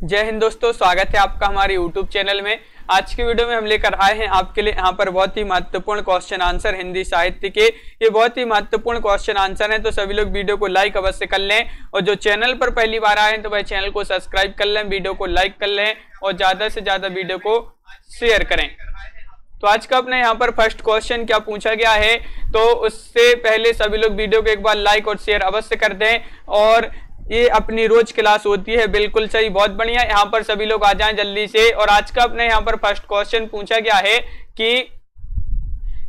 जय हिंद दोस्तों, स्वागत है आपका हमारे YouTube चैनल में। आज की वीडियो में हम लेकर आए हैं आपके लिए यहाँ पर बहुत ही महत्वपूर्ण क्वेश्चन आंसर हिंदी साहित्य के। ये बहुत ही महत्वपूर्ण क्वेश्चन आंसर हैं, तो सभी लोग वीडियो को लाइक अवश्य कर लें और जो चैनल पर पहली बार आए हैं तो भाई चैनल को सब्सक्राइब कर लें, वीडियो को लाइक कर लें और ज्यादा से ज्यादा वीडियो को शेयर करें। तो आज का अपने यहाँ पर फर्स्ट क्वेश्चन क्या पूछा गया है, तो उससे पहले सभी लोग वीडियो को एक बार लाइक और शेयर अवश्य कर दें। और ये अपनी रोज क्लास होती है, बिल्कुल सही, बहुत बढ़िया। यहाँ पर सभी लोग आ जाएं जल्दी से। और आज का अपने यहाँ पर फर्स्ट क्वेश्चन पूछा गया है कि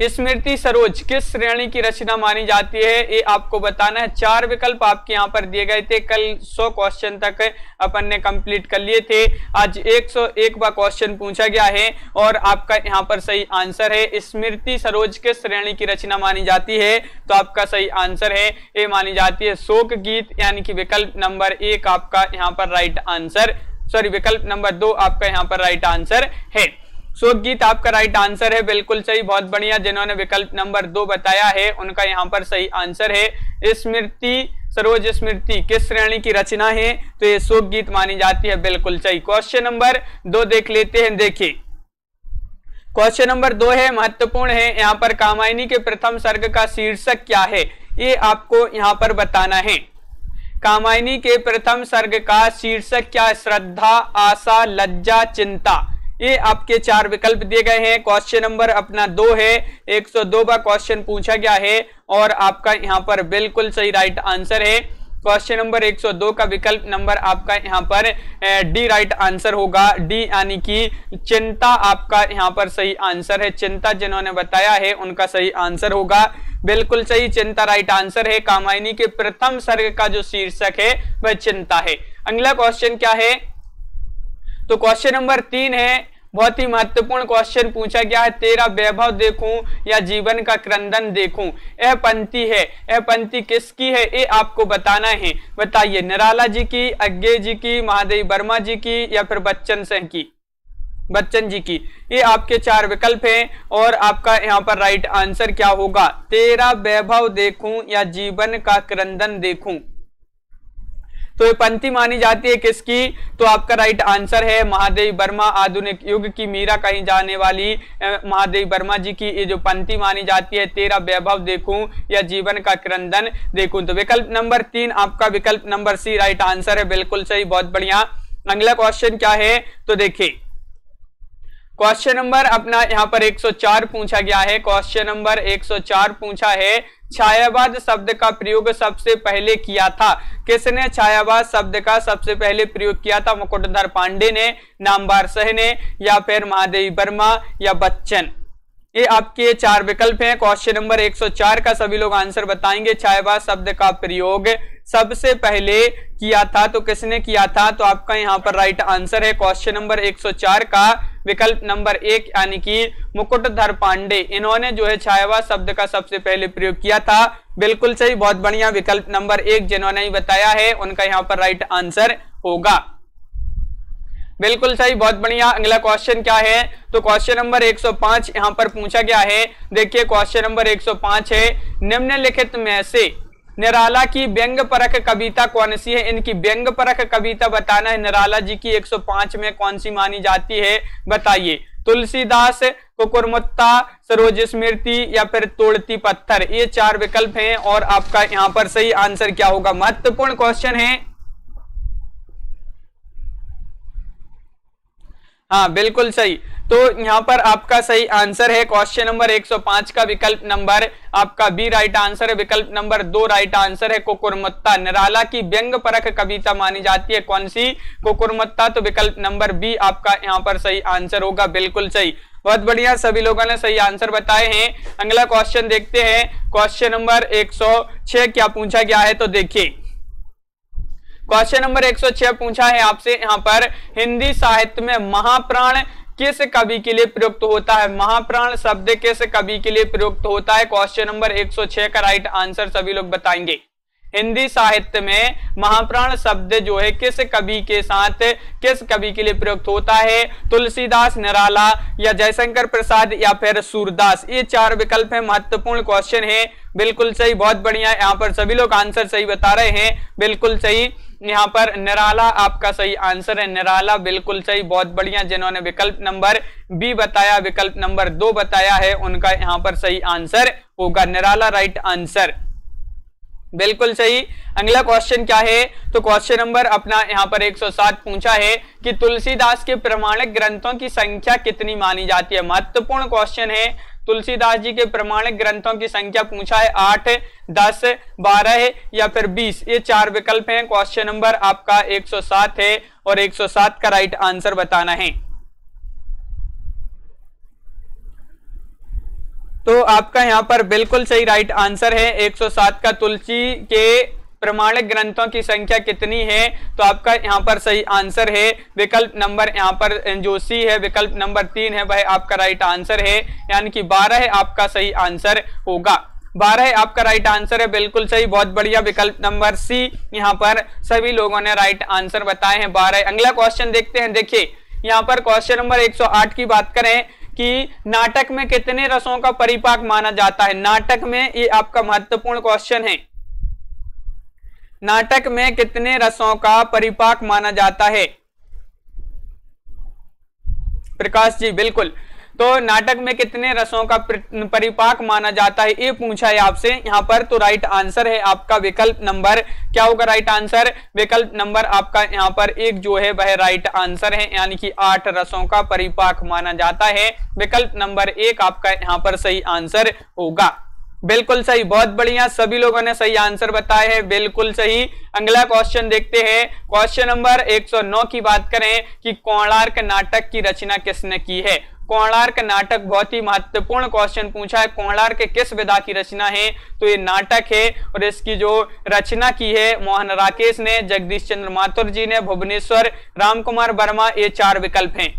स्मृति सरोज किस श्रेणी की रचना मानी जाती है, ये आपको बताना है। 4 विकल्प आपके यहाँ पर दिए गए थे। कल 100 क्वेश्चन तक अपन ने कंप्लीट कर लिए थे, आज 101वां क्वेश्चन पूछा गया है और आपका यहाँ पर सही आंसर है स्मृति सरोज किस श्रेणी की रचना मानी जाती है। तो आपका सही आंसर है ये मानी जाती है शोक गीत, यानी कि विकल्प नंबर 1 आपका यहाँ पर राइट आंसर, विकल्प नंबर 2 आपका यहाँ पर राइट आंसर है। शोक गीत आपका राइट आंसर है, बिल्कुल सही, बहुत बढ़िया। जिन्होंने विकल्प नंबर 2 बताया है उनका यहाँ पर सही आंसर है स्मृति सरोज स्मृति किस श्रेणी की रचना है, तो ये शोक गीत मानी जाती है, बिल्कुल सही। क्वेश्चन नंबर 2 देख लेते हैं। देखिए क्वेश्चन नंबर 2 है, महत्वपूर्ण है। यहाँ पर कामायनी के प्रथम सर्ग का शीर्षक क्या है, ये आपको यहाँ पर बताना है। कामायनी के प्रथम सर्ग का शीर्षक क्या है? श्रद्धा, आशा, लज्जा, चिंता। ये आपके 4 विकल्प दिए गए हैं। क्वेश्चन नंबर अपना 2 है, 102वां क्वेश्चन पूछा गया है और आपका यहाँ पर बिल्कुल सही राइट आंसर है। क्वेश्चन नंबर 102 का विकल्प नंबर आपका यहाँ पर डी राइट आंसर होगा, डी यानी कि चिंता आपका यहाँ पर सही आंसर है। चिंता जिन्होंने बताया है उनका सही आंसर होगा, बिल्कुल सही, चिंता राइट आंसर है। कामायनी के प्रथम सर्ग का जो शीर्षक है वह चिंता है। अगला क्वेश्चन क्या है, तो क्वेश्चन नंबर 3 है, बहुत ही महत्वपूर्ण क्वेश्चन पूछा गया है। तेरा वैभव देखूं या जीवन का क्रंदन देखूं, यह पंक्ति है, यह पंक्ति किसकी है, ये आपको बताना है। बताइए, निराला जी की, अज्ञे जी की, महादेवी वर्मा जी की या फिर बच्चन जी की। ये आपके 4 विकल्प हैं और आपका यहाँ पर राइट आंसर क्या होगा? तेरा वैभव देखूं या जीवन का क्रंदन देखूं, तो ये पंक्ति मानी जाती है किसकी? तो आपका राइट आंसर है महादेवी वर्मा, आधुनिक युग की मीरा कहीं जाने वाली महादेवी वर्मा जी की ये जो पंक्ति मानी जाती है, तेरा वैभव देखूं या जीवन का क्रंदन देखूं। तो विकल्प नंबर 3 आपका विकल्प नंबर सी राइट आंसर है, बिल्कुल सही, बहुत बढ़िया। अगला क्वेश्चन क्या है, तो देखिए क्वेश्चन नंबर अपना यहाँ पर 104 पूछा गया है। क्वेश्चन नंबर 104 पूछा है, छायावाद शब्द का प्रयोग सबसे पहले किया था, किसने छायावाद शब्द का सबसे पहले प्रयोग किया था? मुकुटधर पांडे ने, नामवर शाह ने या फिर महादेवी वर्मा या बच्चन। ये आपके 4 विकल्प हैं। क्वेश्चन नंबर 104 का सभी लोग आंसर बताएंगे। छायावाद शब्द का प्रयोग सबसे पहले किया था तो किसने किया था? तो आपका यहाँ पर राइट आंसर है क्वेश्चन नंबर 104 का विकल्प नंबर 1 यानी कि मुकुटधर पांडे, इन्होंने जो है छायावाद शब्द का सबसे पहले प्रयोग किया था, बिल्कुल सही, बहुत बढ़िया। विकल्प नंबर 1 जिन्होंने बताया है उनका यहाँ पर राइट आंसर होगा, बिल्कुल सही, बहुत बढ़िया। अगला क्वेश्चन क्या है, तो क्वेश्चन नंबर 105 यहाँ पर पूछा गया है। देखिए क्वेश्चन नंबर 105 है, निम्नलिखित में से निराला की व्यंग परक कविता कौन सी है? इनकी व्यंग परक कविता बताना है। निराला जी की 105 में कौन सी मानी जाती है, बताइए। तुलसीदास, कुकुरमुत्ता, सरोज स्मृति या फिर तोड़ती पत्थर। ये 4 विकल्प हैं और आपका यहाँ पर सही आंसर क्या होगा? महत्वपूर्ण क्वेश्चन है, हाँ बिल्कुल सही। तो यहाँ पर आपका सही आंसर है क्वेश्चन नंबर 105 का विकल्प नंबर आपका बी राइट आंसर है, विकल्प नंबर 2 राइट आंसर है कुकुरमुत्ता। निराला की व्यंग परक कविता मानी जाती है कौन सी? कुकुरमुत्ता। तो विकल्प नंबर बी आपका यहाँ पर सही आंसर होगा, बिल्कुल सही, बहुत बढ़िया, सभी लोगों ने सही आंसर बताए हैं। अगला क्वेश्चन देखते हैं। क्वेश्चन नंबर 106 क्या पूछा गया है, तो देखिए क्वेश्चन नंबर 106 पूछा है आपसे यहाँ पर, हिंदी साहित्य में महाप्राण किस कवि के लिए प्रयुक्त होता है? महाप्राण शब्द किस कवि के लिए प्रयुक्त होता है? क्वेश्चन नंबर 106 का राइट आंसर सभी लोग बताएंगे। हिंदी साहित्य में महाप्राण शब्द जो है किस कवि के साथ, किस कवि के लिए प्रयुक्त होता है? तुलसीदास, निराला या जयशंकर प्रसाद या फिर सूरदास। ये 4 विकल्प है, महत्वपूर्ण क्वेश्चन है। बिल्कुल सही, बहुत बढ़िया। यहाँ पर सभी लोग आंसर सही बता रहे हैं, बिल्कुल सही। यहाँ पर निराला आपका सही आंसर है, निराला बिल्कुल सही, बहुत बढ़िया। जिन्होंने विकल्प नंबर बी बताया, विकल्प नंबर 2 बताया है, उनका यहाँ पर सही आंसर होगा निराला, राइट आंसर, बिल्कुल सही। अगला क्वेश्चन क्या है? तो क्वेश्चन नंबर अपना यहाँ पर 107 पूछा है कि तुलसीदास के प्रमाणिक ग्रंथों की संख्या कितनी मानी जाती है? महत्वपूर्ण क्वेश्चन है। तुलसीदास जी के प्रमाणिक ग्रंथों की संख्या पूछा है 8, 10, 12 या फिर 20। ये 4 विकल्प हैं। क्वेश्चन नंबर आपका 107 है और 107 का राइट आंसर बताना है। तो आपका यहाँ पर बिल्कुल सही राइट आंसर है 107 का। तुलसी के प्रमाणिक ग्रंथों की संख्या कितनी है? तो आपका यहाँ पर सही आंसर है विकल्प नंबर यहाँ पर जो सी है, विकल्प नंबर 3 है, वह आपका राइट आंसर है, यानी कि 12 आपका सही आंसर होगा। 12 आपका राइट आंसर है, बिल्कुल सही, बहुत बढ़िया। विकल्प नंबर सी यहाँ पर सभी लोगों ने राइट आंसर बताए हैं, 12। अगला क्वेश्चन देखते हैं। देखिए यहाँ पर क्वेश्चन नंबर 108 की बात करें कि नाटक में कितने रसों का परिपाक माना जाता है? नाटक में, ये आपका महत्वपूर्ण क्वेश्चन है, नाटक में कितने रसों का परिपाक माना जाता है? प्रकाश जी बिल्कुल। तो नाटक में कितने रसों का परिपाक माना जाता है, ये पूछा है आपसे यहाँ पर। तो राइट आंसर है आपका विकल्प नंबर, क्या होगा राइट आंसर? विकल्प नंबर आपका यहाँ पर 1 जो है वह राइट आंसर है, यानी कि 8 रसों का परिपाक माना जाता है। विकल्प नंबर 1 आपका यहाँ पर सही आंसर होगा, बिल्कुल सही, बहुत बढ़िया। सभी लोगों ने सही आंसर बताए हैं, बिल्कुल सही। अगला क्वेश्चन देखते हैं। क्वेश्चन नंबर 109 की बात करें कि कोणार्क नाटक की रचना किसने की है? कोणार्क नाटक बहुत ही महत्वपूर्ण क्वेश्चन पूछा है। कोणार्क किस विधा की रचना है? तो ये नाटक है और इसकी जो रचना की है मोहन राकेश ने, जगदीश चंद्र माथुर जी ने, भुवनेश्वर राम कुमार वर्मा। ये 4 विकल्प हैं।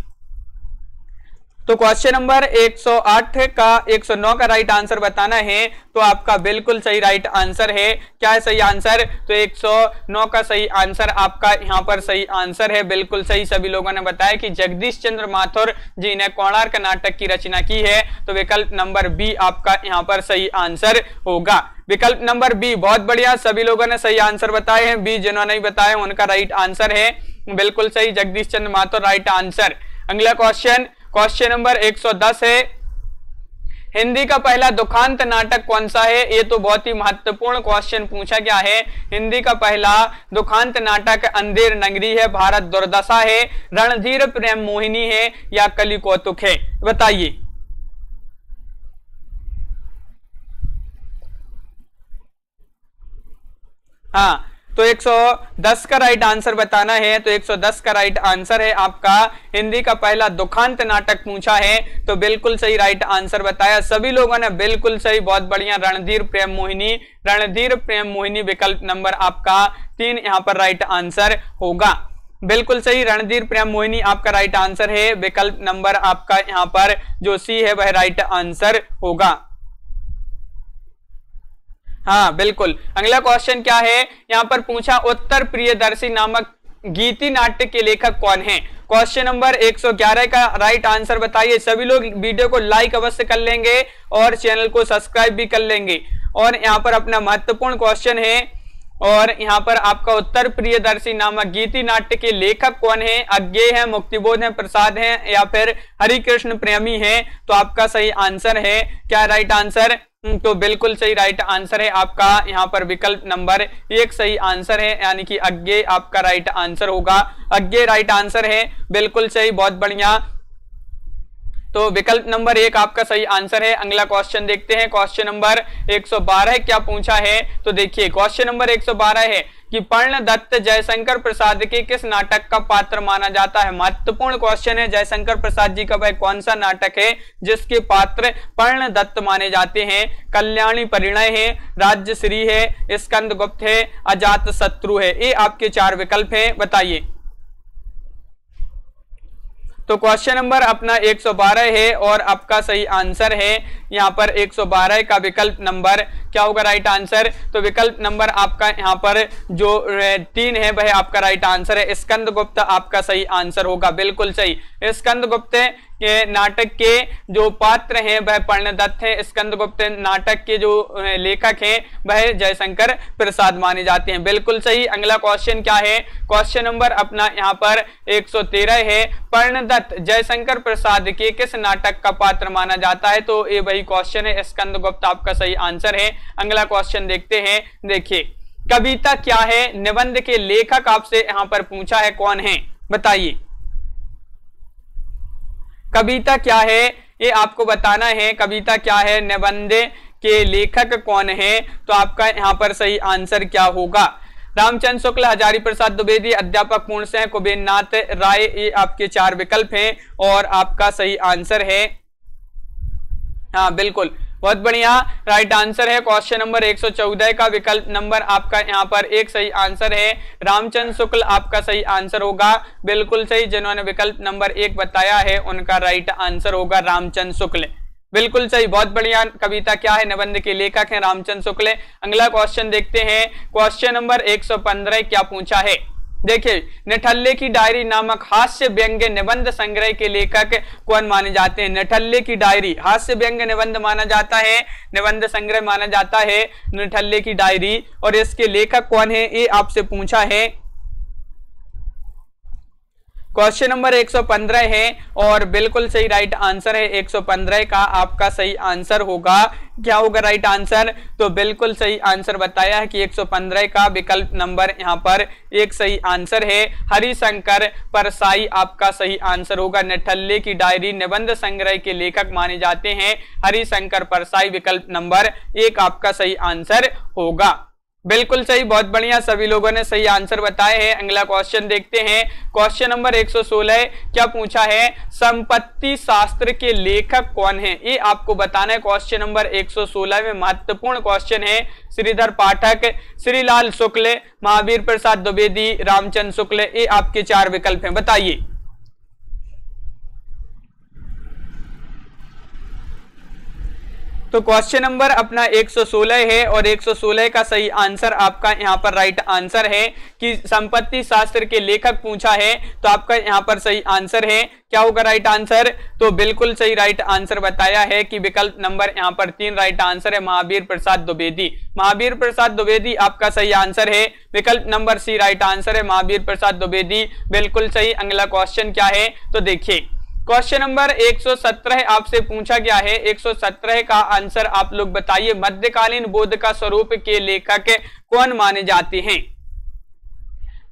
तो क्वेश्चन नंबर 108 का 109 का राइट आंसर बताना है। तो आपका बिल्कुल सही राइट आंसर है, क्या है सही आंसर? तो 109 का सही आंसर आपका यहाँ पर सही आंसर है, बिल्कुल सही। सभी लोगों ने बताया कि जगदीश चंद्र माथुर जी ने कोणार्क नाटक की रचना की है। तो विकल्प नंबर बी आपका यहाँ पर सही आंसर होगा, विकल्प नंबर बी, बहुत बढ़िया। सभी लोगों ने सही आंसर बताए हैं। बी जिन्होंने नहीं बताए उनका राइट आंसर है, बिल्कुल सही, जगदीश चंद्र माथुर, राइट आंसर। अगला क्वेश्चन, क्वेश्चन नंबर 110 है, हिंदी का पहला दुखांत नाटक कौन सा है? ये तो बहुत ही महत्वपूर्ण क्वेश्चन पूछा गया है। हिंदी का पहला दुखांत नाटक अंधेर नगरी है, भारत दुर्दशा है, रणधीर प्रेम मोहिनी है या कली कौतुक है? बताइए। हाँ, तो 110 का राइट आंसर बताना है। तो 110 का राइट आंसर है आपका हिंदी का पहला दुखांत नाटक पूछा है। तो बिल्कुल सही राइट आंसर बताया सभी लोगों ने, बिल्कुल सही, बहुत बढ़िया। रणधीर प्रेम मोहिनी, रणधीर प्रेम मोहिनी विकल्प नंबर आपका 3 यहाँ पर राइट आंसर होगा, बिल्कुल सही। रणधीर प्रेम मोहिनी आपका राइट आंसर है, विकल्प नंबर आपका यहाँ पर जो सी है वह राइट आंसर होगा। हाँ बिल्कुल। अगला क्वेश्चन क्या है, यहाँ पर पूछा उत्तर प्रियदर्शी नामक गीति नाट्य के लेखक कौन है? क्वेश्चन नंबर 111 का राइट आंसर बताइए। सभी लोग वीडियो को लाइक अवश्य कर लेंगे और चैनल को सब्सक्राइब भी कर लेंगे। और यहाँ पर अपना महत्वपूर्ण क्वेश्चन है, और यहाँ पर आपका उत्तर प्रियदर्शी नामक गीति नाट्य के लेखक कौन है? अज्ञेय है, मुक्तिबोध है, प्रसाद है या फिर हरिकृष्ण प्रेमी है? तो आपका सही आंसर है, क्या राइट आंसर? तो बिल्कुल सही राइट आंसर है आपका यहाँ पर विकल्प नंबर 1 सही आंसर है, यानी कि अज्ञेय आपका राइट आंसर होगा। अज्ञेय राइट आंसर है, बिल्कुल सही, बहुत बढ़िया। तो विकल्प नंबर 1 आपका सही आंसर है। अगला क्वेश्चन देखते हैं। क्वेश्चन नंबर 112 क्या पूछा है? तो देखिए क्वेश्चन नंबर 112 है कि पर्ण दत्त जयशंकर प्रसाद के किस नाटक का पात्र माना जाता है? महत्वपूर्ण क्वेश्चन है। जयशंकर प्रसाद जी का वह कौन सा नाटक है जिसके पात्र पर्ण दत्त माने जाते हैं? कल्याणी परिणय है, राज्यश्री है, स्कंद गुप्त है, अजात शत्रु है? ये आपके 4 विकल्प हैं, बताइए। तो क्वेश्चन नंबर अपना 112 है और आपका सही आंसर है यहाँ पर 112 का विकल्प नंबर क्या होगा राइट आंसर। तो विकल्प नंबर आपका यहाँ पर जो 3 है वह आपका राइट आंसर है। स्कंदगुप्त आपका सही आंसर होगा, बिल्कुल सही। स्कंदगुप्त के नाटक के जो पात्र हैं वह कर्णदत्त हैं। स्कंदगुप्त नाटक के जो लेखक हैं वह जयशंकर प्रसाद माने जाते हैं, बिल्कुल सही। अगला क्वेश्चन क्या है, क्वेश्चन नंबर अपना यहाँ पर 113 है। कर्णदत्त जयशंकर प्रसाद के किस नाटक का पात्र माना जाता है। तो ये वही क्वेश्चन है, स्कंदगुप्त आपका सही आंसर है। अगला क्वेश्चन देखते हैं। देखिए कविता क्या है, निबंध के लेखक आपसे यहाँ पर पूछा है, कौन है बताइए। कविता क्या है ये आपको बताना है, कविता क्या है, निबंध के लेखक कौन है। तो आपका यहाँ पर सही आंसर क्या होगा। रामचंद्र शुक्ल, हजारी प्रसाद द्विवेदी, अध्यापक पूर्ण सिंह, कुबेरनाथ राय, ये आपके 4 विकल्प हैं और आपका सही आंसर है। हाँ बिल्कुल, बहुत बढ़िया, राइट आंसर है क्वेश्चन नंबर 114 का विकल्प नंबर आपका यहाँ पर 1 सही आंसर है। रामचंद्र शुक्ल आपका सही आंसर होगा, बिल्कुल सही। जिन्होंने विकल्प नंबर 1 बताया है उनका राइट आंसर होगा रामचंद्र शुक्ल, बिल्कुल सही, बहुत बढ़िया। कविता क्या है, निबंध के लेखक हैं रामचंद्र शुक्ल। अगला क्वेश्चन देखते हैं। क्वेश्चन नंबर 115 क्या पूछा है। देखिए निठल्ले की डायरी नामक हास्य व्यंग्य निबंध संग्रह के लेखक कौन माने जाते हैं। निठल्ले की डायरी हास्य व्यंग्य निबंध माना जाता है, निबंध संग्रह माना जाता है निठल्ले की डायरी, और इसके लेखक कौन है ये आपसे पूछा है। क्वेश्चन नंबर 115 है और बिल्कुल सही राइट आंसर है। 115 का आपका सही आंसर होगा, क्या होगा राइट आंसर। तो बिल्कुल सही आंसर बताया है कि 115 का विकल्प नंबर यहाँ पर 1 सही आंसर है। हरिशंकर परसाई आपका सही आंसर होगा। निठल्ले की डायरी निबंध संग्रह के लेखक माने जाते हैं हरिशंकर परसाई, विकल्प नंबर 1 आपका सही आंसर होगा, बिल्कुल सही, बहुत बढ़िया, सभी लोगों ने सही आंसर बताए हैं। अगला क्वेश्चन देखते हैं। क्वेश्चन नंबर 116 क्या पूछा है, संपत्ति शास्त्र के लेखक कौन है, ये आपको बताना है। क्वेश्चन नंबर 116 में महत्वपूर्ण क्वेश्चन है। श्रीधर पाठक, श्रीलाल शुक्ल, महावीर प्रसाद द्विवेदी, रामचंद्र शुक्ल, ये आपके 4 विकल्प हैं, बताइए। तो क्वेश्चन नंबर अपना 116 है और 116 का सही आंसर आपका यहाँ पर राइट आंसर है कि संपत्ति शास्त्र के लेखक पूछा है। तो आपका यहाँ पर सही आंसर है, क्या होगा राइट आंसर। तो बिल्कुल सही राइट आंसर बताया है कि विकल्प नंबर यहाँ पर 3 राइट आंसर है, महावीर प्रसाद द्विवेदी। महावीर प्रसाद द्विवेदी आपका सही आंसर है, विकल्प नंबर सी राइट आंसर है, महावीर प्रसाद द्विवेदी, बिल्कुल सही। अगला क्वेश्चन क्या है, तो देखिए क्वेश्चन नंबर 117 आपसे पूछा गया है। 117 का आंसर आप लोग बताइए। मध्यकालीन बौद्ध का स्वरूप के लेखक कौन माने जाते हैं।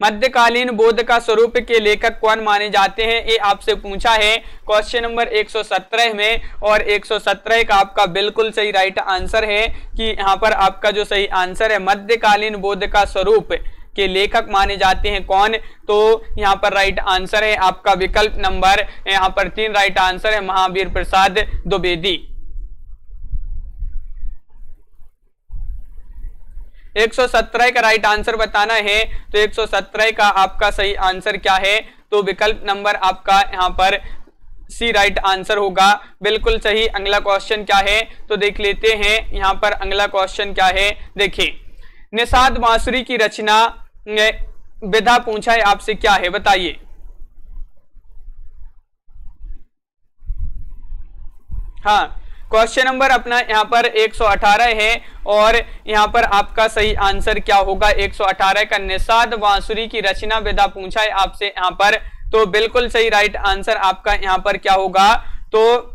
मध्यकालीन बौद्ध का स्वरूप के लेखक कौन माने जाते हैं, ये आपसे पूछा है क्वेश्चन नंबर 117 में, और 117 का आपका बिल्कुल सही राइट आंसर है कि यहाँ पर आपका जो सही आंसर है मध्यकालीन बौद्ध का स्वरूप के लेखक माने जाते हैं कौन। तो यहाँ पर राइट आंसर है आपका विकल्प नंबर यहाँ पर 3 राइट आंसर है, महावीर प्रसाद द्विवेदी। 117 का राइट आंसर बताना है। तो 117 का आपका सही आंसर क्या है, तो विकल्प नंबर आपका यहाँ पर सी राइट आंसर होगा, बिल्कुल सही। अगला क्वेश्चन क्या है, तो देख लेते हैं। यहाँ पर अगला क्वेश्चन क्या है, देखिए निषाद बांसुरी की रचना विधा पूछा है आपसे, क्या है बताइए। हाँ क्वेश्चन नंबर अपना यहाँ पर 118 है और यहाँ पर आपका सही आंसर क्या होगा। 118 का निषाद बांसुरी की रचना विधा पूछा है आपसे यहाँ पर, तो बिल्कुल सही राइट आंसर आपका यहाँ पर क्या होगा। तो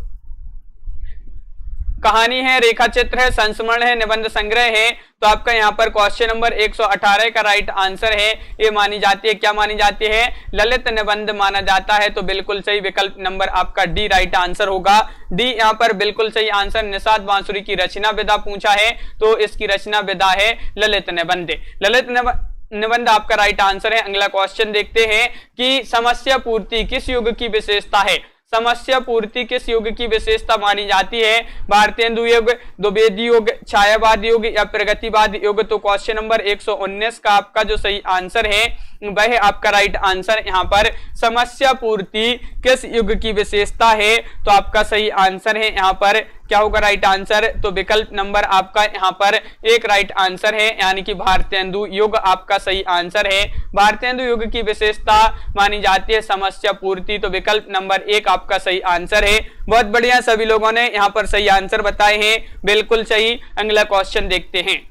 कहानी है, रेखा चित्र है, संस्मरण है, निबंध संग्रह है। तो आपका यहाँ पर क्वेश्चन नंबर 118 का राइट आंसर है, ये मानी जाती है, क्या मानी जाती है, ललित निबंध माना जाता है। तो बिल्कुल सही विकल्प नंबर आपका डी राइट आंसर होगा। डी यहाँ पर बिल्कुल सही आंसर। निषाद बांसुरी की रचना विधा पूछा है, तो इसकी रचना विधा है ललित निबंध। ललित निबंध आपका राइट आंसर है। अगला क्वेश्चन देखते हैं कि समस्या पूर्ति किस युग की विशेषता है। समस्या पूर्ति किस युग की विशेषता मानी जाती है, भारतेंदु युग, द्विवेदी युग, छायावाद युग या प्रगतिवाद युग। तो क्वेश्चन नंबर 119 का आपका जो सही आंसर है वह आपका राइट आंसर यहाँ पर समस्या पूर्ति किस युग की विशेषता है। तो आपका सही आंसर है यहाँ पर क्या होगा राइट आंसर? तो विकल्प नंबर आपका यहाँ पर एक राइट आंसर है, यानी कि भारतेंदु युग आपका सही आंसर है। भारतेंदु युग की विशेषता मानी जाती है समस्या पूर्ति, तो विकल्प नंबर एक आपका सही आंसर है। बहुत बढ़िया, सभी लोगों ने यहाँ पर सही आंसर बताए हैं, बिल्कुल सही। अगला क्वेश्चन देखते हैं।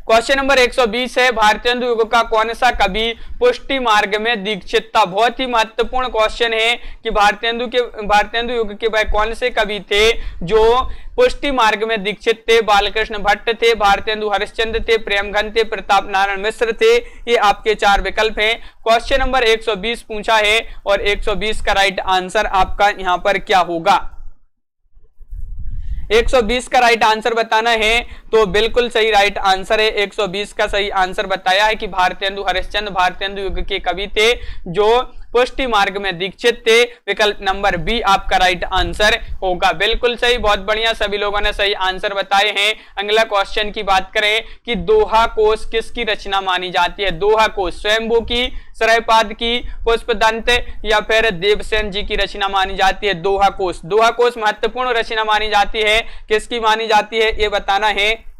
क्वेश्चन नंबर 120 है, भारतेंदु युग का कौन सा कवि पुष्टि मार्ग में दीक्षित था? बहुत ही महत्वपूर्ण क्वेश्चन है कि भारतेंदु युग के वह कौन से कवि थे जो पुष्टि मार्ग में दीक्षित थे? बालकृष्ण भट्ट थे, भारतेंदु हरिश्चंद्र थे, प्रेमघन थे, प्रताप नारायण मिश्र थे। ये आपके चार विकल्प हैं। क्वेश्चन नंबर 120 पूछा है और 120 का राइट आंसर आपका यहाँ पर क्या होगा? 120 का राइट आंसर बताना है, तो बिल्कुल सही राइट आंसर है। 120 का सही आंसर बताया है कि भारतेंदु हरिश्चंद्र भारतेंदु युग के कवि थे जो पुष्टि मार्ग में दीक्षित थे। विकल्प नंबर बी आपका राइट आंसर होगा, बिल्कुल सही। बहुत बढ़िया, सभी लोगों ने सही आंसर बताए हैं। अगला क्वेश्चन की बात करें कि दोहा कोश किसकी रचना मानी जाती है? दोहा कोश स्वयंभू की, सरयपाद की, पुष्पदंत या फिर देवसेन जी की रचना मानी जाती है? दोहा कोश महत्वपूर्ण रचना मानी जाती है। किसकी मानी जाती है ये बताना है।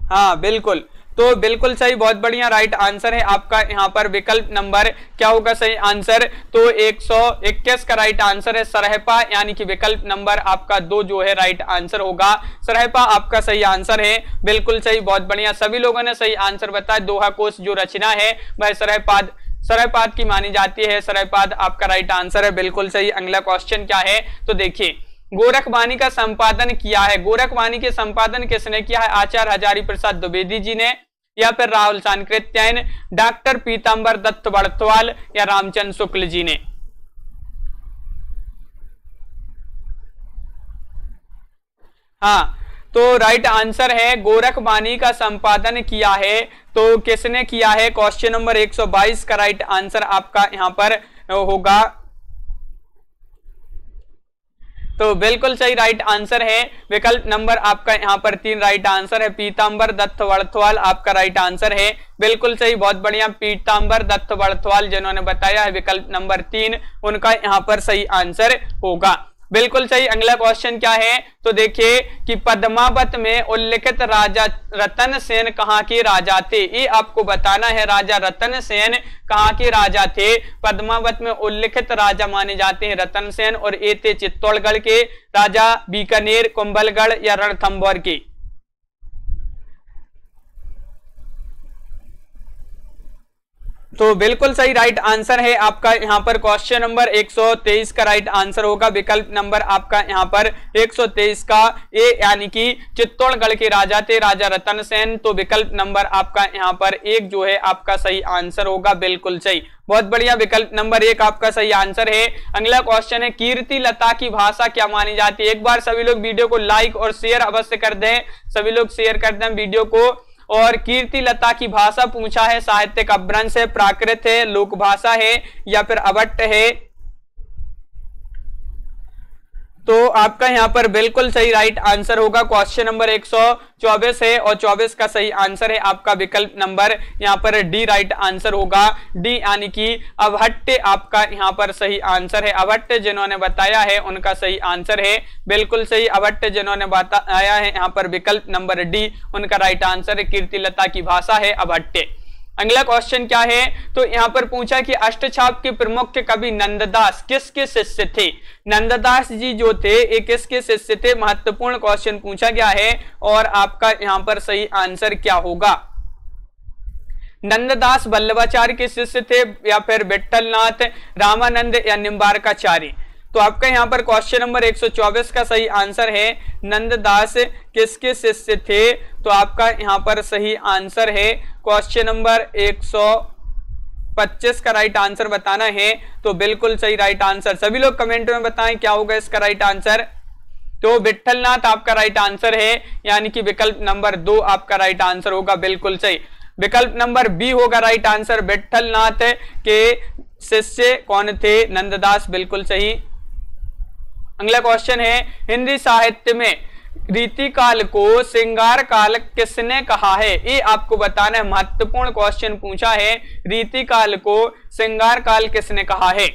हाँ बिल्कुल, तो बिल्कुल सही, बहुत बढ़िया राइट आंसर है आपका यहाँ पर विकल्प नंबर क्या होगा सही आंसर? तो 121 का राइट आंसर है सरहपा, यानी कि विकल्प नंबर आपका 2 जो है राइट आंसर होगा। सरहपा आपका सही आंसर है, बिल्कुल सही, बहुत बढ़िया, सभी लोगों ने सही आंसर बताया। दोहा कोश जो रचना है वह सरयपाद की मानी जाती है। सरयपाद आपका राइट आंसर है, बिल्कुल सही। अगला क्वेश्चन क्या है तो देखिए, गोरखवाणी का संपादन किया है? गोरखवाणी के संपादन किसने किया है? आचार्य हजारी प्रसाद द्विवेदी जी ने, या फिर राहुल सांकृत्यायन, डॉक्टर पीतांबर दत्त बड़तवाल या रामचंद्र शुक्ल जी ने? हाँ, तो राइट आंसर है गोरखवाणी का संपादन किया है। तो किसने किया है? क्वेश्चन नंबर 122 का राइट आंसर आपका यहां पर होगा, तो बिल्कुल सही राइट आंसर है। विकल्प नंबर आपका यहाँ पर 3 राइट आंसर है। पीतांबर दत्त बड़तवाल आपका राइट आंसर है, बिल्कुल सही, बहुत बढ़िया। पीतांबर दत्त बड़तवाल जिन्होंने बताया है विकल्प नंबर 3 उनका यहाँ पर सही आंसर होगा, बिल्कुल सही। अगला क्वेश्चन क्या है तो देखिए कि पद्मावत में उल्लिखित राजा रतन सेन कहाँ के राजा थे? ये आपको बताना है, राजा रतन सेन कहाँ के राजा थे? पद्मावत में उल्लिखित राजा माने जाते हैं रतन सेन, और ये थे चित्तौड़गढ़ के राजा, बीकानेर, कुंभलगढ़ या रणथंभौर के? तो बिल्कुल सही राइट आंसर है आपका यहाँ पर क्वेश्चन नंबर 123 का राइट आंसर होगा। विकल्प नंबर आपका यहाँ पर 123 का ए, यानी कि चित्तौड़गढ़ के राजा थे राजा रतन सेन। तो विकल्प नंबर आपका यहाँ पर 1 जो है आपका सही आंसर होगा, बिल्कुल सही, बहुत बढ़िया, विकल्प नंबर 1 आपका सही आंसर है। अगला क्वेश्चन है, कीर्ति लता की भाषा क्या मानी जाती है? एक बार सभी लोग वीडियो को लाइक और शेयर अवश्य कर दें, सभी लोग शेयर कर दें वीडियो को। और कीर्ति लता की भाषा पूछा है, साहित्यिक अपभ्रंश है, प्राकृत है, लोक भाषा है या फिर अवट्ट है? तो आपका यहाँ पर बिल्कुल सही राइट आंसर होगा, क्वेश्चन नंबर 124 है और 24 का सही आंसर है आपका विकल्प नंबर यहाँ पर डी राइट आंसर होगा। डी यानी कि अवट्ट आपका यहाँ पर सही आंसर है। अवट्ट जिन्होंने बताया है उनका सही आंसर है, बिल्कुल सही, अवट्ट जिन्होंने बताया है यहाँ पर विकल्प नंबर डी उनका राइट आंसर है। कीर्ति लता की भाषा है अवट्ट। अगला क्वेश्चन क्या है तो यहाँ पर पूछा कि अष्टछाप के प्रमुख कवि नंददास किसके शिष्य थे? नंददास जी जो थे ये किसके शिष्य थे? महत्वपूर्ण क्वेश्चन पूछा गया है और आपका यहाँ पर सही आंसर क्या होगा? नंददास वल्लभाचार्य के शिष्य थे या फिर विठलनाथ, रामानंद या निम्बारकाचार्य? तो आपका यहाँ पर क्वेश्चन नंबर 124 का सही आंसर है नंददास किसके शिष्य थे? तो आपका यहाँ पर सही आंसर है क्वेश्चन नंबर 125 का राइट आंसर बताना है। तो बिल्कुल सही राइट आंसर, सभी लोग कमेंट में बताएं क्या होगा इसका राइट आंसर। तो विठलनाथ आपका राइट आंसर है, यानी कि विकल्प नंबर 2 आपका राइट आंसर होगा, बिल्कुल सही। विकल्प नंबर बी होगा राइट आंसर, विठलनाथ के शिष्य कौन थे? नंददास, बिल्कुल सही। अगला क्वेश्चन है, हिंदी साहित्य में रीतिकाल को श्रृंगार काल किसने कहा है? ये आपको बताना है, महत्वपूर्ण क्वेश्चन पूछा है। रीतिकाल को श्रृंगार काल किसने कहा है?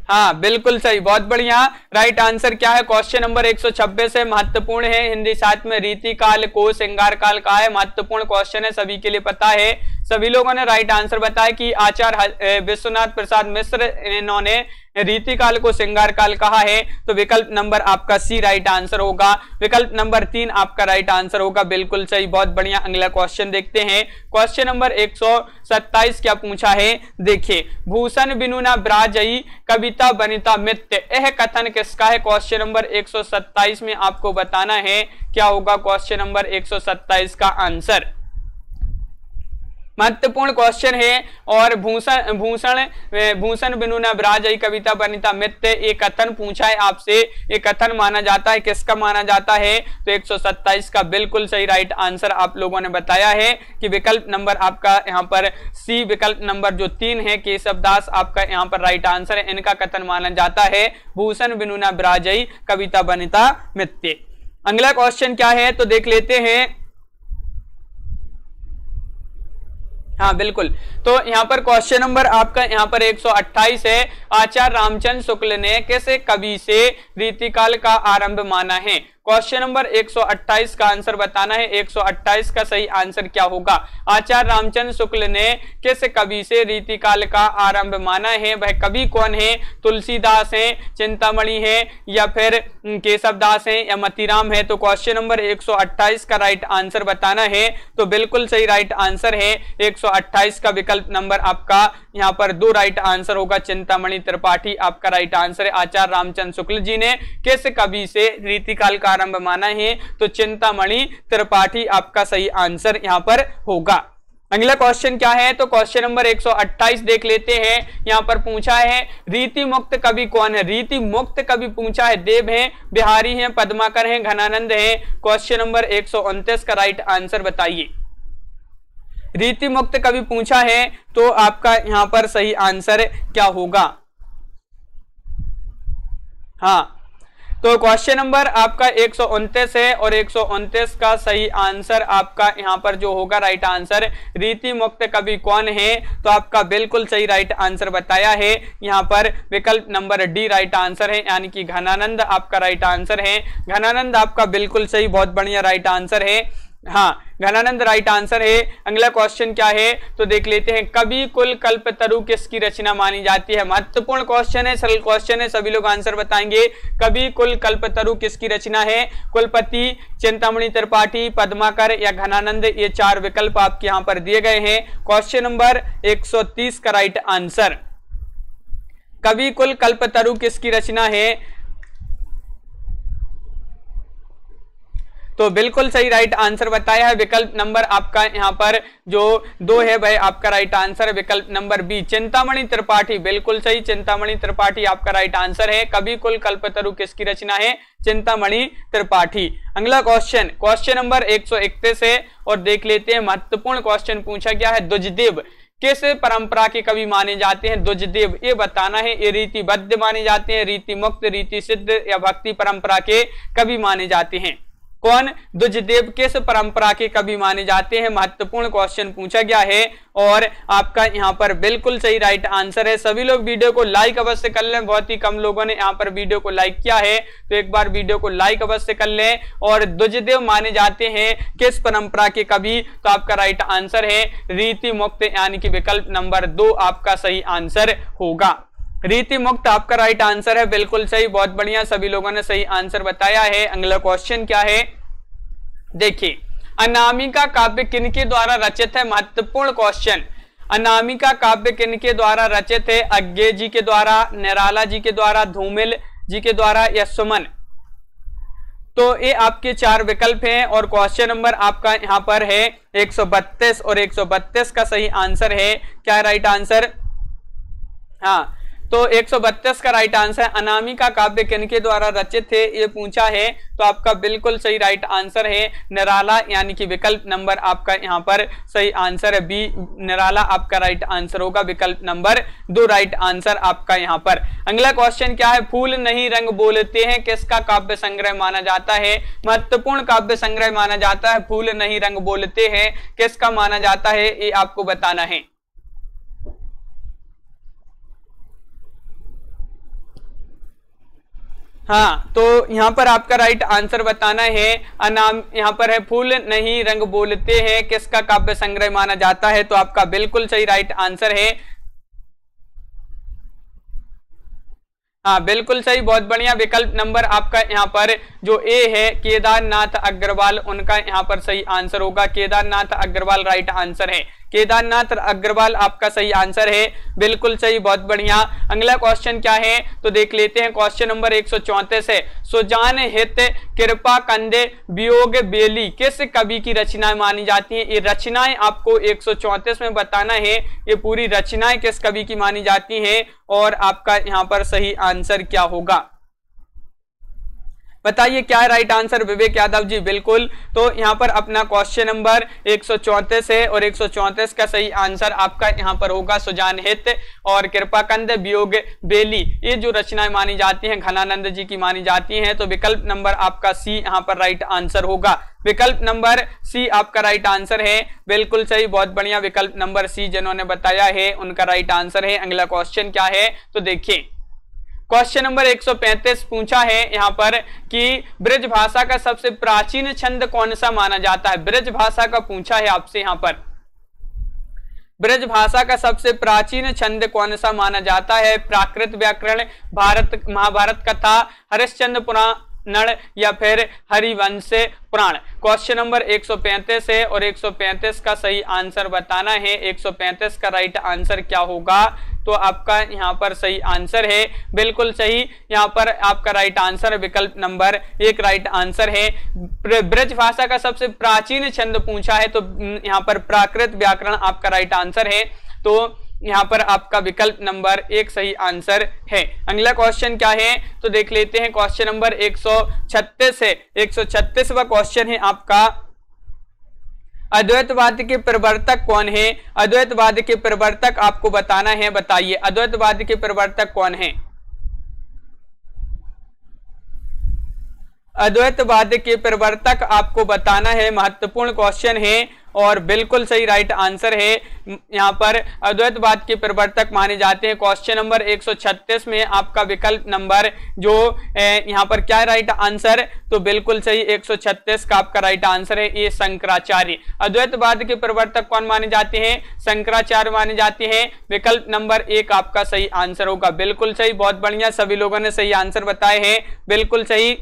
हाँ बिल्कुल सही, बहुत बढ़िया। राइट आंसर क्या है? क्वेश्चन नंबर 126 है, महत्वपूर्ण है। हिंदी साहित्य में रीतिकाल को श्रृंगार काल कहा है, महत्वपूर्ण क्वेश्चन है, सभी के लिए पता है। सभी लोगों ने राइट आंसर बताया कि आचार्य विश्वनाथ प्रसाद मिश्र इन्होंने रीतिकाल को श्रृंगार काल कहा है। तो विकल्प नंबर आपका सी राइट आंसर होगा। विकल्प नंबर 3 आपका राइट आंसर होगा, बिल्कुल सही, बहुत बढ़िया। अगला क्वेश्चन देखते हैं। क्वेश्चन नंबर 127 क्या पूछा है? देखिए, भूषण बिनुना ब्राजई कविता बनिता मित्य, यह कथन किसका है? क्वेश्चन नंबर 127 में आपको बताना है क्या होगा क्वेश्चन नंबर 127 का आंसर। महत्वपूर्ण क्वेश्चन है। और भूषण बिनुना ब्राजई कविता बनिता मित्य, ये कथन पूछा है आपसे, ये कथन माना जाता है, किसका माना जाता है? तो 127 का बिल्कुल सही राइट आंसर आप लोगों ने बताया है कि विकल्प नंबर आपका यहाँ पर सी, विकल्प नंबर जो 3 है केशवदास, आपका यहाँ पर राइट आंसर है। इनका कथन माना जाता है भूषण बिनुना ब्राजई कविता बनिता मित्य। अगला क्वेश्चन क्या है तो देख लेते हैं। हाँ बिल्कुल, तो यहाँ पर क्वेश्चन नंबर आपका यहाँ पर 128 है। आचार्य रामचंद्र शुक्ल ने किस कवि से रीतिकाल का आरंभ माना है? क्वेश्चन नंबर 128 का आंसर बताना है। 128 का सही आंसर क्या होगा? आचार्य रामचंद्र शुक्ल ने किस कवि से रीतिकाल का आरंभ माना है? वह कवि कौन है? तुलसीदास है, चिंतामणि है, या फिर केशवदास है, या मतीराम है? तो क्वेश्चन नंबर 128 का राइट आंसर बताना है। तो बिल्कुल सही राइट आंसर है 128 का विकल्प नंबर आपका यहाँ पर 2 राइट आंसर होगा। चिंतामणि त्रिपाठी आपका राइट आंसर है। आचार्य रामचंद्र शुक्ल जी ने किस कवि से रीतिकाल का आरंभ माना है? तो चिंतामणि त्रिपाठी आपका सही आंसर यहां पर होगा। अगला क्वेश्चन क्या है तो क्वेश्चन नंबर 128 देख लेते हैं। यहां पर पूछा है रीति मुक्त कवि कौन है? रीति मुक्त कवि पूछा है। देव हैं, बिहारी हैं, पद्माकर हैं, घनानंद हैं। क्वेश्चन नंबर 129 का राइट आंसर बताइए। रीति मुक्त कवि पूछा है तो आपका यहां पर सही आंसर क्या होगा? हाँ, तो क्वेश्चन नंबर आपका 129 है और 129 का सही आंसर आपका यहाँ पर जो होगा राइट आंसर रीति मुक्त कवि कौन है? तो आपका बिल्कुल सही राइट आंसर बताया है यहाँ पर विकल्प नंबर डी राइट आंसर है, यानी कि घनानंद आपका राइट आंसर है। घनानंद आपका बिल्कुल सही, बहुत बढ़िया राइट आंसर है। हाँ, घनानंद राइट आंसर है। अगला क्वेश्चन क्या है तो देख लेते हैं। कवि कुल कल्पतरु किसकी रचना मानी जाती है? महत्वपूर्ण क्वेश्चन है, सरल क्वेश्चन है, सभी लोग आंसर बताएंगे। कवि कुल कल्पतरु किसकी रचना है? कुलपति, चिंतामणि त्रिपाठी, पद्माकर या घनानंद, ये 4 विकल्प आपके यहाँ पर दिए गए हैं। क्वेश्चन नंबर 130 का राइट आंसर कवि कुल कल्पतरु किसकी रचना है? तो बिल्कुल सही राइट आंसर बताया है। विकल्प नंबर आपका यहाँ पर जो 2 है वह आपका राइट आंसर है। विकल्प नंबर बी चिंतामणि त्रिपाठी, बिल्कुल सही, चिंतामणि त्रिपाठी आपका राइट आंसर है। कवि कुल कल्पतरु किसकी रचना है? चिंतामणि त्रिपाठी। अगला क्वेश्चन क्वेश्चन नंबर 131 है और देख लेते हैं। महत्वपूर्ण क्वेश्चन पूछा गया है। द्विजदेव किस परंपरा के कवि माने जाते हैं? द्विजदेव ये बताना है। ये रीतिबद्ध माने जाते हैं, रीति मुक्त, रीति सिद्ध या भक्ति परंपरा के कवि माने जाते हैं? कौन? द्विजदेव किस परंपरा के कवि माने जाते हैं? महत्वपूर्ण क्वेश्चन पूछा गया है और आपका यहाँ पर बिल्कुल सही राइट आंसर है। सभी लोग वीडियो को लाइक अवश्य कर लें। बहुत ही कम लोगों ने यहाँ पर वीडियो को लाइक किया है, तो एक बार वीडियो को लाइक अवश्य कर लें। और द्विजदेव माने जाते हैं किस परंपरा के कवि? तो आपका राइट आंसर है रीति मुक्त, यानी कि विकल्प नंबर 2 आपका सही आंसर होगा। रीति मुक्त आपका राइट आंसर है, बिल्कुल सही, बहुत बढ़िया, सभी लोगों ने सही आंसर बताया है। अगला क्वेश्चन क्या है देखिए। अनामिका काव्य किनके द्वारा रचित है? महत्वपूर्ण क्वेश्चन। अनामिका काव्य किनके द्वारा रचित है? अज्ञे जी के द्वारा, निराला जी के द्वारा, धूमिल जी के द्वारा या सुमन? तो ये आपके 4 विकल्प हैं और क्वेश्चन नंबर आपका यहाँ पर है 132 और 132 का सही आंसर है क्या राइट आंसर? हाँ, तो 132 का राइट आंसर अनामिका काव्य किनके द्वारा रचित थे ये पूछा है, तो आपका बिल्कुल सही राइट आंसर है निराला, यानी कि विकल्प नंबर आपका यहाँ पर सही आंसर है बी निराला आपका राइट आंसर होगा, विकल्प नंबर 2 राइट आंसर आपका यहाँ पर। अगला क्वेश्चन क्या है, फूल नहीं रंग बोलते हैं किसका काव्य संग्रह माना जाता है, महत्वपूर्ण काव्य संग्रह माना जाता है, फूल नहीं रंग बोलते हैं किसका माना जाता है ये आपको बताना है। हाँ, तो यहाँ पर आपका राइट आंसर बताना है अनाम, यहाँ पर है फूल नहीं रंग बोलते हैं किसका काव्य संग्रह माना जाता है, तो आपका बिल्कुल सही राइट आंसर है, हाँ बिल्कुल सही, बहुत बढ़िया, विकल्प नंबर आपका यहाँ पर जो ए है केदारनाथ अग्रवाल, उनका यहाँ पर सही आंसर होगा, केदारनाथ अग्रवाल राइट आंसर है, केदारनाथ अग्रवाल आपका सही आंसर है, बिल्कुल सही, बहुत बढ़िया। अगला क्वेश्चन क्या है तो देख लेते हैं, क्वेश्चन नंबर 134 है, सुजान हित कृपा कंदे वियोग बेली किस कवि की रचनाएं मानी जाती हैं, ये रचनाएं आपको 134 में बताना है, ये पूरी रचनाएं किस कवि की मानी जाती हैं और आपका यहाँ पर सही आंसर क्या होगा, बताइए क्या है राइट आंसर विवेक यादव जी, बिल्कुल। तो यहाँ पर अपना क्वेश्चन नंबर 134 है और 134 का सही आंसर आपका यहाँ पर होगा सुजान हित और कृपाकंद वियोग बेली, ये जो रचनाएं मानी जाती हैं घनानंद जी की मानी जाती हैं, तो विकल्प नंबर आपका सी यहाँ पर राइट आंसर होगा, विकल्प नंबर सी आपका राइट आंसर है, बिल्कुल सही, बहुत बढ़िया, विकल्प नंबर सी जिन्होंने बताया है उनका राइट आंसर है। अगला क्वेश्चन क्या है तो देखिए, क्वेश्चन नंबर 135 पूछा है यहाँ पर कि ब्रज भाषा का सबसे प्राचीन छंद कौन सा माना जाता है, ब्रज भाषा का पूछा है आपसे यहाँ पर, ब्रज भाषा का सबसे प्राचीन छंद कौन सा माना जाता है, प्राकृत व्याकरण, भारत महाभारत कथा, हरिश्चंद्र पुराण या फिर हरिवंश पुराण। क्वेश्चन नंबर 135 है और 135 का सही आंसर बताना है, 135 का राइट आंसर क्या होगा, तो आपका यहाँ पर सही आंसर है, बिल्कुल सही, यहाँ पर आपका राइट आंसर विकल्प नंबर 1 राइट आंसर है। ब्रज भाषा का सबसे प्राचीन छंद पूछा है, तो यहाँ पर प्राकृत व्याकरण आपका राइट आंसर है, तो यहाँ पर आपका विकल्प नंबर 1 सही आंसर है। अगला क्वेश्चन क्या है तो देख लेते हैं, क्वेश्चन नंबर 136 है, 136वां क्वेश्चन है आपका, अद्वैतवाद के प्रवर्तक कौन है, अद्वैतवाद के प्रवर्तक आपको बताना है, बताइए अद्वैतवाद के प्रवर्तक कौन है, अद्वैतवाद के प्रवर्तक आपको बताना है, महत्वपूर्ण क्वेश्चन है और बिल्कुल सही राइट आंसर है, यहाँ पर अद्वैतवाद के प्रवर्तक माने जाते हैं। क्वेश्चन नंबर 136 में आपका विकल्प नंबर जो यहाँ पर क्या है राइट आंसर, तो बिल्कुल सही 136 का आपका राइट आंसर है ये शंकराचार्य, अद्वैतवाद के प्रवर्तक कौन माने जाते हैं, शंकराचार्य माने जाते हैं, विकल्प नंबर 1 आपका सही आंसर होगा, बिल्कुल सही, बहुत बढ़िया, सभी लोगों ने सही आंसर बताए हैं, बिल्कुल सही।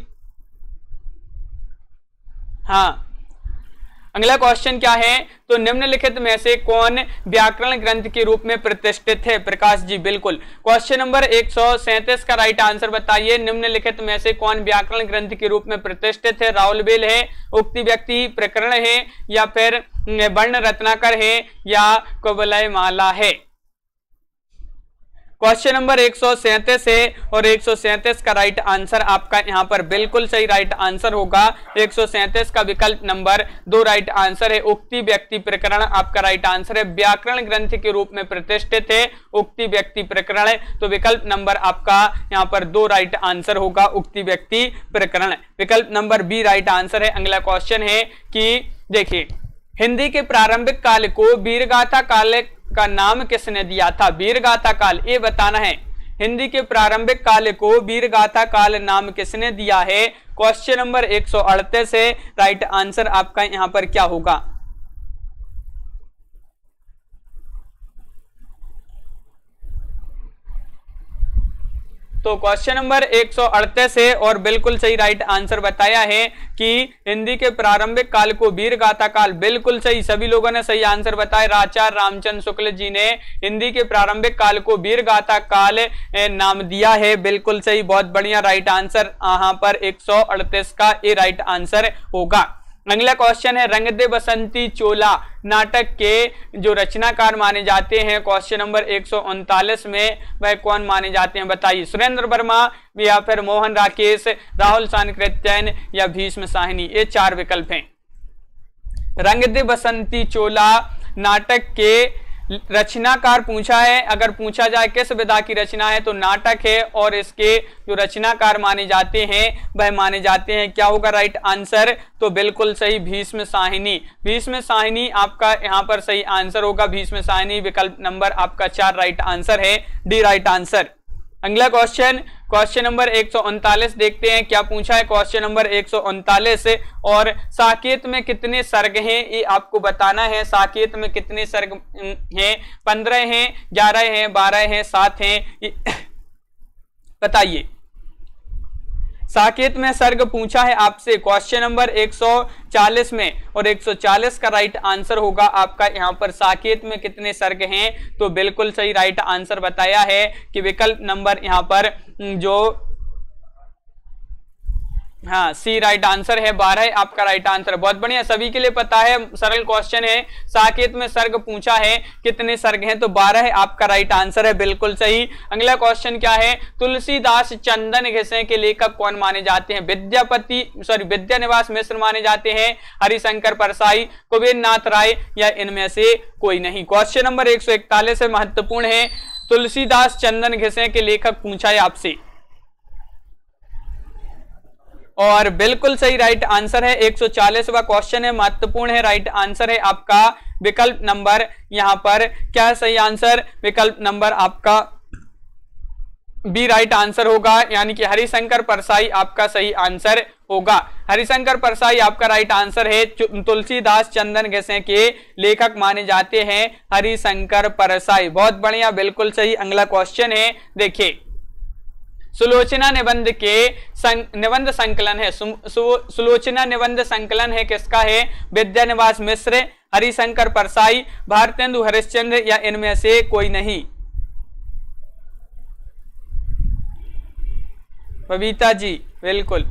हाँ, अगला क्वेश्चन क्या है तो निम्नलिखित में से कौन व्याकरण ग्रंथ के रूप में प्रतिष्ठित है, प्रकाश जी, बिल्कुल। क्वेश्चन नंबर 137 का राइट आंसर बताइए, निम्नलिखित में से कौन व्याकरण ग्रंथ के रूप में प्रतिष्ठित है, राउलबेल है, उक्ति व्यक्ति प्रकरण है या फिर वर्ण रत्नाकर है या कुवलय माला है। क्वेश्चन नंबर 137 है और 137 का राइट आंसर आपका यहाँ पर बिल्कुल सही राइट आंसर होगा, 137 का विकल्प नंबर 2 राइट आंसर है, उक्ति व्यक्ति प्रकरण आपका राइट आंसर है, व्याकरण ग्रंथ के रूप में प्रतिष्ठित है उक्ति व्यक्ति प्रकरण, तो विकल्प नंबर आपका यहाँ पर 2 राइट आंसर होगा, उक्ति व्यक्ति प्रकरण, विकल्प नंबर बी राइट आंसर है। अगला क्वेश्चन है कि देखिए, हिंदी के प्रारंभिक काल को वीरगाथा काल का नाम किसने दिया था, वीरगाथा काल ये बताना है, हिंदी के प्रारंभिक काल को वीरगाथा काल नाम किसने दिया है। क्वेश्चन नंबर 138 है, राइट आंसर आपका यहां पर क्या होगा, तो क्वेश्चन नंबर 138 है और बिल्कुल सही राइट आंसर बताया है कि हिंदी के प्रारंभिक काल को वीरगाथा काल, बिल्कुल सही, सभी लोगों ने सही आंसर बताया। आचार्य रामचंद्र शुक्ल जी ने हिंदी के प्रारंभिक काल को वीरगाथा काल नाम दिया है, बिल्कुल सही, बहुत बढ़िया राइट आंसर यहाँ पर 138 का ये राइट आंसर होगा। अगला क्वेश्चन है रंग दे बसंती चोला नाटक के जो रचनाकार माने जाते हैं क्वेश्चन नंबर 139 में वह कौन माने जाते हैं बताइए। सुरेंद्र वर्मा या फिर मोहन राकेश, राहुल सांकृत्यायन या भीष्म साहनी, ये 4 विकल्प हैं। रंग दे बसंती चोला नाटक के रचनाकार पूछा है, अगर पूछा जाए किस विधा की रचना है तो नाटक है और इसके जो रचनाकार माने जाते हैं वह माने जाते हैं, क्या होगा राइट आंसर, तो बिल्कुल सही भीष्म साहिनी। भीष्म साहिनी आपका यहाँ पर सही आंसर होगा, भीष्म साहिनी विकल्प नंबर आपका 4 राइट आंसर है, डी राइट आंसर। अगला क्वेश्चन नंबर 139 देखते हैं क्या पूछा है। क्वेश्चन नंबर 139 और साकेत में कितने सर्ग हैं ये आपको बताना है। साकेत में कितने सर्ग हैं, 15 हैं, 11 हैं, 12 हैं, 7 हैं, बताइए। साकेत में सर्ग पूछा है आपसे क्वेश्चन नंबर 140 में और 140 का राइट आंसर होगा आपका यहाँ पर साकेत में कितने सर्ग हैं, तो बिल्कुल सही राइट आंसर बताया है कि विकल्प नंबर यहाँ पर जो हाँ सी राइट आंसर है, 12 आपका राइट आंसर। बहुत बढ़िया, सभी के लिए पता है, सरल क्वेश्चन है। साकेत में सर्ग पूछा है कितने सर्ग हैं, तो 12 आपका राइट आंसर है, बिल्कुल सही। अगला क्वेश्चन क्या है, तुलसीदास चंदन घिसे के लेखक कौन माने जाते हैं। विद्यानिवास मिश्र माने जाते हैं, हरिशंकर परसाई, कुबेर नाथ राय या इनमें से कोई नहीं। क्वेश्चन नंबर 141 महत्वपूर्ण है, तुलसीदास चंदन घिसे के लेखक पूछा है आपसे और बिल्कुल सही राइट आंसर है। 140वां क्वेश्चन है, महत्वपूर्ण है, राइट आंसर है आपका विकल्प नंबर यहाँ पर क्या सही आंसर, विकल्प नंबर आपका बी राइट आंसर होगा, यानी कि हरिशंकर परसाई आपका सही आंसर होगा। हरिशंकर परसाई आपका राइट आंसर है। तुलसीदास चंदन घिसे के लेखक माने जाते हैं हरिशंकर परसाई। बहुत बढ़िया, बिल्कुल सही। अगला क्वेश्चन है, देखिए सुलोचना निबंध के निबंध संकलन है, सुलोचना निबंध संकलन है किसका है, विद्यानिवास मिश्र, हरिशंकर परसाई, भारतेंदु हरिश्चंद्र या इनमें से कोई नहीं। बबीता जी बिल्कुल,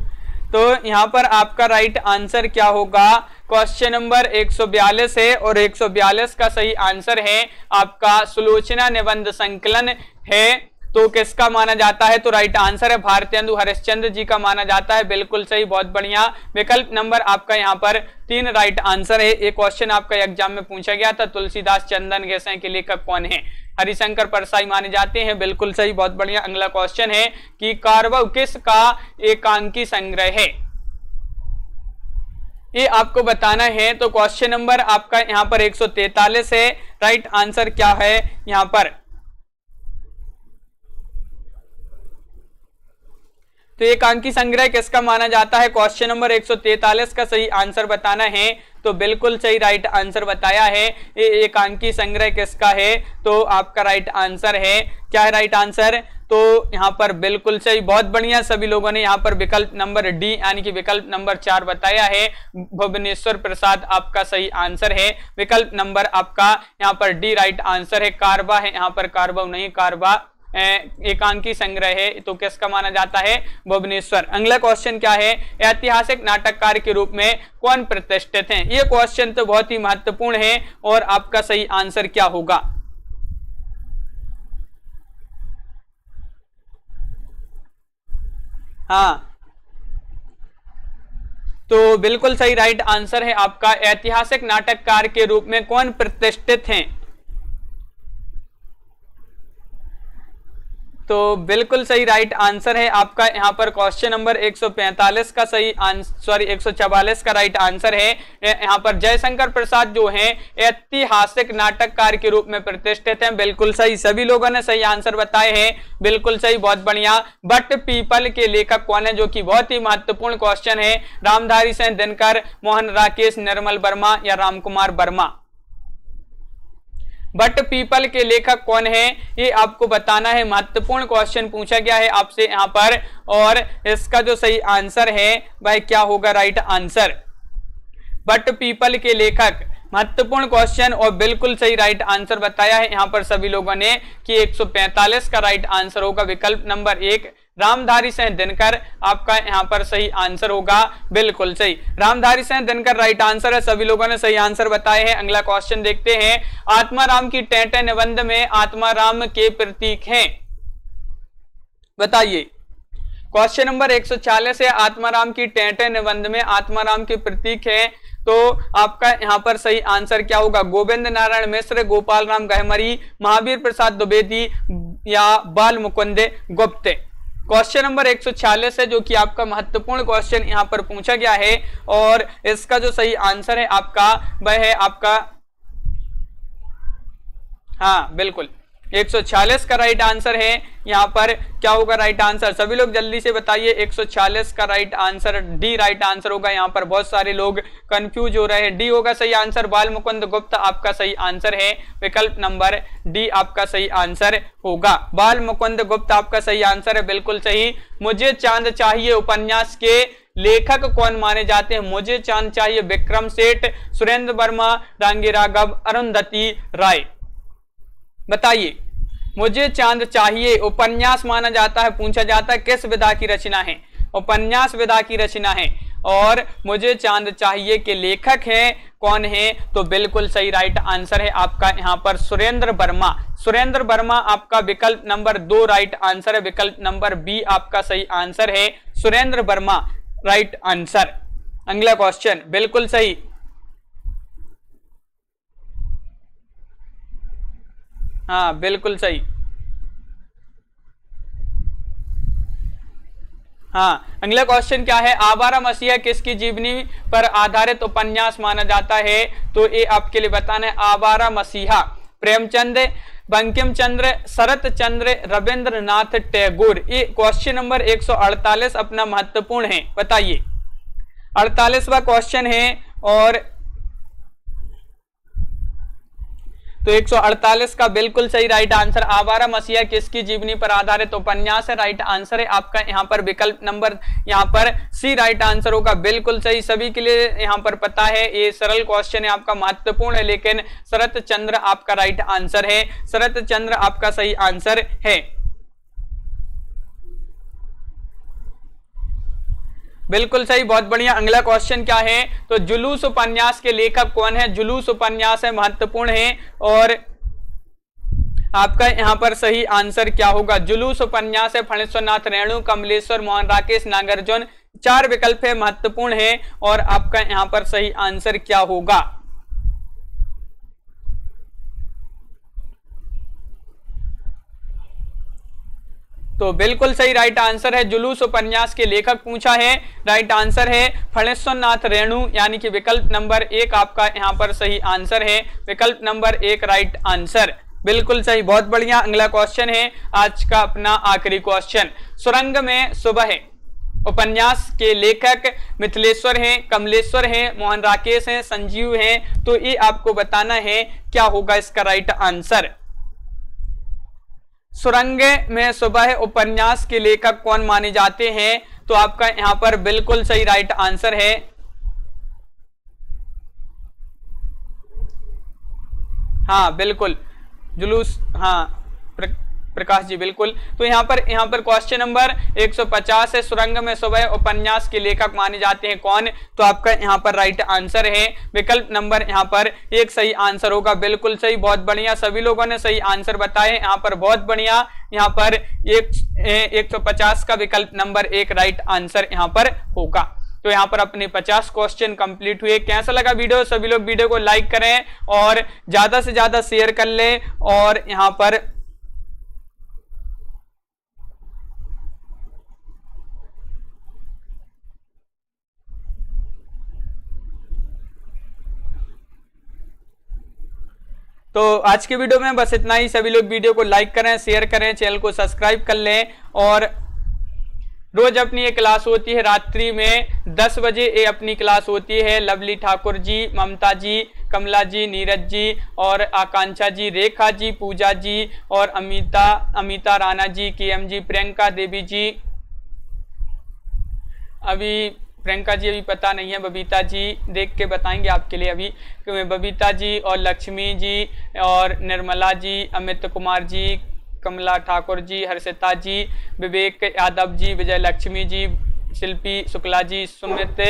तो यहां पर आपका राइट आंसर क्या होगा, क्वेश्चन नंबर 142 है और 142 का सही आंसर है आपका सुलोचना निबंध संकलन है, तो किसका माना जाता है, तो राइट आंसर है भारतेंदु हरिश्चंद्र जी का माना जाता है, बिल्कुल सही। बहुत बढ़िया, विकल्प नंबर आपका यहाँ पर 3 राइट आंसर है। एक क्वेश्चन आपका एग्जाम में पूछा गया था, तुलसीदास चंदन घिसे के लेखक कौन है, हरिशंकर परसाई माने जाते हैं, बिल्कुल सही। बहुत बढ़िया। अगला क्वेश्चन है कि कारवां किसका एकांकी संग्रह है, ये आपको बताना है। तो क्वेश्चन नंबर आपका यहाँ पर 143 है, राइट आंसर क्या है यहाँ पर, तो एकांकी संग्रह किसका माना जाता है, क्वेश्चन नंबर 143 का सही आंसर बताना है, तो बिल्कुल सही राइट आंसर बताया है। ये एकांकी संग्रह किसका है, तो आपका राइट आंसर है, क्या है राइट आंसर, तो यहाँ पर बिल्कुल सही। बहुत बढ़िया, सभी लोगों ने यहाँ पर विकल्प नंबर डी यानी कि विकल्प नंबर 4 बताया है, भुवनेश्वर प्रसाद आपका सही आंसर है, विकल्प नंबर आपका यहाँ पर डी राइट आंसर है। कारवां है यहाँ पर, कारवां नहीं, कारवां एकांकी संग्रह है, तो किसका माना जाता है, भुवनेश्वर। अगला क्वेश्चन क्या है, ऐतिहासिक नाटककार के रूप में कौन प्रतिष्ठित हैं। ये क्वेश्चन तो बहुत ही महत्वपूर्ण है और आपका सही आंसर क्या होगा, हाँ तो बिल्कुल सही राइट आंसर है आपका, ऐतिहासिक नाटककार के रूप में कौन प्रतिष्ठित हैं, तो बिल्कुल सही राइट आंसर है आपका यहाँ पर क्वेश्चन नंबर 145 का सही आंसर, सॉरी 144 का राइट आंसर है। यहाँ पर जयशंकर प्रसाद जो हैं ऐतिहासिक नाटककार के रूप में प्रतिष्ठित हैं, बिल्कुल सही। सभी लोगों ने सही आंसर बताए हैं, बिल्कुल सही, बहुत बढ़िया। बट पीपल के लेखक कौन है, जो कि बहुत ही महत्वपूर्ण क्वेश्चन है, रामधारी सिंह दिनकर, मोहन राकेश, निर्मल वर्मा या रामकुमार वर्मा। बट पीपल के लेखक कौन है ये आपको बताना है, महत्वपूर्ण क्वेश्चन पूछा गया है आपसे यहाँ पर, और इसका जो सही आंसर है वह क्या होगा, राइट आंसर बट पीपल के लेखक, महत्वपूर्ण क्वेश्चन और बिल्कुल सही राइट आंसर बताया है यहाँ पर सभी लोगों ने कि 145 का राइट आंसर होगा, विकल्प नंबर 1 रामधारी सिंह दिनकर आपका यहाँ पर सही आंसर होगा, बिल्कुल सही, रामधारी सिंह दिनकर राइट आंसर है। सभी लोगों ने सही आंसर बताए हैं। अगला क्वेश्चन देखते हैं, आत्माराम की टेंटे निबंध में आत्माराम के प्रतीक हैं, बताइए। क्वेश्चन नंबर 140 है, आत्माराम की टेंटे निबंध में आत्माराम के प्रतीक है, तो आपका यहां पर सही आंसर क्या होगा? गोविंद नारायण मिश्र, गोपाल राम गहमरी, महावीर प्रसाद द्विवेदी या बाल मुकुंद गुप्त। क्वेश्चन नंबर 146 है, जो कि आपका महत्वपूर्ण क्वेश्चन यहां पर पूछा गया है, और इसका जो सही आंसर है आपका वह है आपका, हाँ बिल्कुल 146 का राइट आंसर है। यहाँ पर क्या होगा राइट आंसर? सभी लोग जल्दी से बताइए। 146 का right answer D right answer होगा। यहाँ पर बहुत सारे लोग कंफ्यूज हो रहे हैं। डी होगा सही आंसर। बाल मुकुंद गुप्त आपका सही आंसर है। विकल्प नंबर डी आपका सही आंसर होगा। बाल मुकुंद गुप्त आपका सही आंसर है, बिल्कुल सही। मुझे चांद चाहिए उपन्यास के लेखक कौन माने जाते हैं? मुझे चांद चाहिए विक्रम सेठ, सुरेंद्र वर्मा, डांगी राघव, अरुंधति राय। बताइए, मुझे चांद चाहिए उपन्यास माना जाता है, पूछा जाता है किस विधा की रचना है? उपन्यास विधा की रचना है। और मुझे चांद चाहिए के लेखक हैं कौन है? तो बिल्कुल सही राइट आंसर है आपका यहाँ पर सुरेंद्र वर्मा। सुरेंद्र वर्मा आपका विकल्प नंबर 2 राइट आंसर है। विकल्प नंबर बी आपका सही आंसर है, सुरेंद्र वर्मा राइट आंसर। अगला क्वेश्चन बिल्कुल सही, हाँ बिल्कुल सही। हाँ, अगला क्वेश्चन क्या है? आवारा मसीहा किसकी जीवनी पर आधारित उपन्यास माना जाता है? तो ये आपके लिए बताना है। आवारा मसीहा प्रेमचंद, बंकिम चंद्र, शरत चंद्र, रविंद्रनाथ टैगोर। ये क्वेश्चन नंबर 148 अपना महत्वपूर्ण है, बताइए। 48वां क्वेश्चन है, और तो 148 का बिल्कुल सही राइट आंसर। आवारा मसीहा किसकी जीवनी पर आधारित उपन्यास है? राइट आंसर है आपका यहाँ पर विकल्प नंबर यहाँ पर सी राइट आंसर होगा, बिल्कुल सही। सभी के लिए यहाँ पर पता है, ये सरल क्वेश्चन है, आपका महत्वपूर्ण है, लेकिन शरत चंद्र आपका राइट आंसर है। शरत चंद्र आपका सही आंसर है, बिल्कुल सही, बहुत बढ़िया। अगला क्वेश्चन क्या है? तो जुलूस उपन्यास के लेखक कौन है? जुलूस उपन्यास है, महत्वपूर्ण है, और आपका यहाँ पर सही आंसर क्या होगा? जुलूस उपन्यास है फणेश्वरनाथ रेणु, कमलेश्वर मोहन, राकेश नागार्जुन। 4 विकल्प है, महत्वपूर्ण है, और आपका यहाँ पर सही आंसर क्या होगा? तो बिल्कुल सही राइट आंसर है, जुलूस उपन्यास के लेखक पूछा है, राइट आंसर है फणेश्वरनाथ रेणु, यानी कि विकल्प नंबर 1 आपका यहाँ पर सही आंसर है। विकल्प नंबर 1 राइट आंसर, बिल्कुल सही, बहुत बढ़िया। अगला क्वेश्चन है आज का अपना आखिरी क्वेश्चन। सुरंग में सुबह उपन्यास के लेखक मिथिलेश्वर हैं, कमलेश्वर हैं, मोहन राकेश हैं, संजीव हैं। तो ये आपको बताना है क्या होगा इसका राइट आंसर। सुरंग में सुबह उपन्यास के लेखक कौन माने जाते हैं? तो आपका यहां पर बिल्कुल सही राइट आंसर है, हाँ बिल्कुल जुलूस, हाँ प्रकाश जी बिल्कुल। तो यहाँ पर क्वेश्चन नंबर 150 है, सुरंग में सुबह उपन्यास के लेखक माने जाते हैं कौन? तो आपका यहाँ पर राइट आंसर है विकल्प नंबर यहाँ पर 1 सही आंसर होगा, बिल्कुल सही, बहुत बढ़िया। सभी लोगों ने सही आंसर बताए यहाँ पर, बहुत बढ़िया। यहाँ पर 150 का विकल्प नंबर 1 राइट आंसर यहाँ पर होगा। तो यहाँ पर अपने 50 क्वेश्चन कंप्लीट हुए। कैसा लगा वीडियो? सभी लोग वीडियो को लाइक करें और ज्यादा से ज्यादा शेयर कर लें। और यहाँ पर तो आज के वीडियो में बस इतना ही। सभी लोग वीडियो को लाइक करें, शेयर करें, चैनल को सब्सक्राइब कर लें। और रोज अपनी ये क्लास होती है रात्रि में 10 बजे ये अपनी क्लास होती है। लवली ठाकुर जी, ममता जी, कमला जी, नीरज जी और आकांक्षा जी, रेखा जी, पूजा जी और अमिता राणा जी, केएम जी, प्रियंका देवी जी, अभी प्रियंका जी अभी पता नहीं है, बबीता जी देख के बताएंगे आपके लिए अभी, बबीता जी और लक्ष्मी जी और निर्मला जी, अमित कुमार जी, कमला ठाकुर जी, हर्षिता जी, विवेक यादव जी, विजय लक्ष्मी जी, शिल्पी शुक्ला जी, सुमित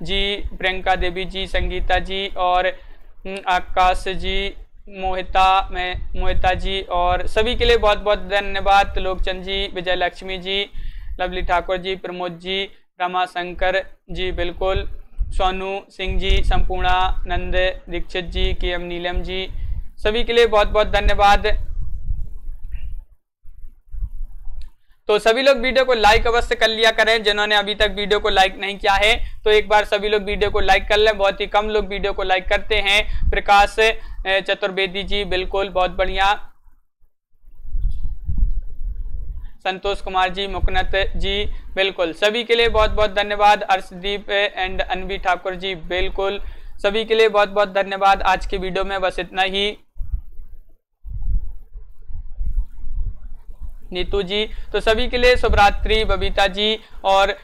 जी, प्रियंका देवी जी, संगीता जी और आकाश जी, मोहिता जी और सभी के लिए बहुत बहुत धन्यवाद। त्रिलोकचंद जी, विजय लक्ष्मी जी, लवली ठाकुर जी, प्रमोद जी, रमाशंकर जी, बिल्कुल, सोनू सिंह जी, संपूर्णा नंद दीक्षित जी, के एम नीलम जी, सभी के लिए बहुत बहुत धन्यवाद। तो सभी लोग वीडियो को लाइक अवश्य कर लिया करें। जिन्होंने अभी तक वीडियो को लाइक नहीं किया है तो एक बार सभी लोग वीडियो को लाइक कर लें। बहुत ही कम लोग वीडियो को लाइक करते हैं। प्रकाश चतुर्वेदी जी, बिल्कुल, बहुत बढ़िया। संतोष कुमार जी, मुकनत जी, बिल्कुल, सभी के लिए बहुत बहुत धन्यवाद। अर्शदीप एंड अनवी ठाकुर जी, बिल्कुल, सभी के लिए बहुत बहुत धन्यवाद। आज की वीडियो में बस इतना ही। नीतू जी, तो सभी के लिए शुभ रात्रि। बबीता जी और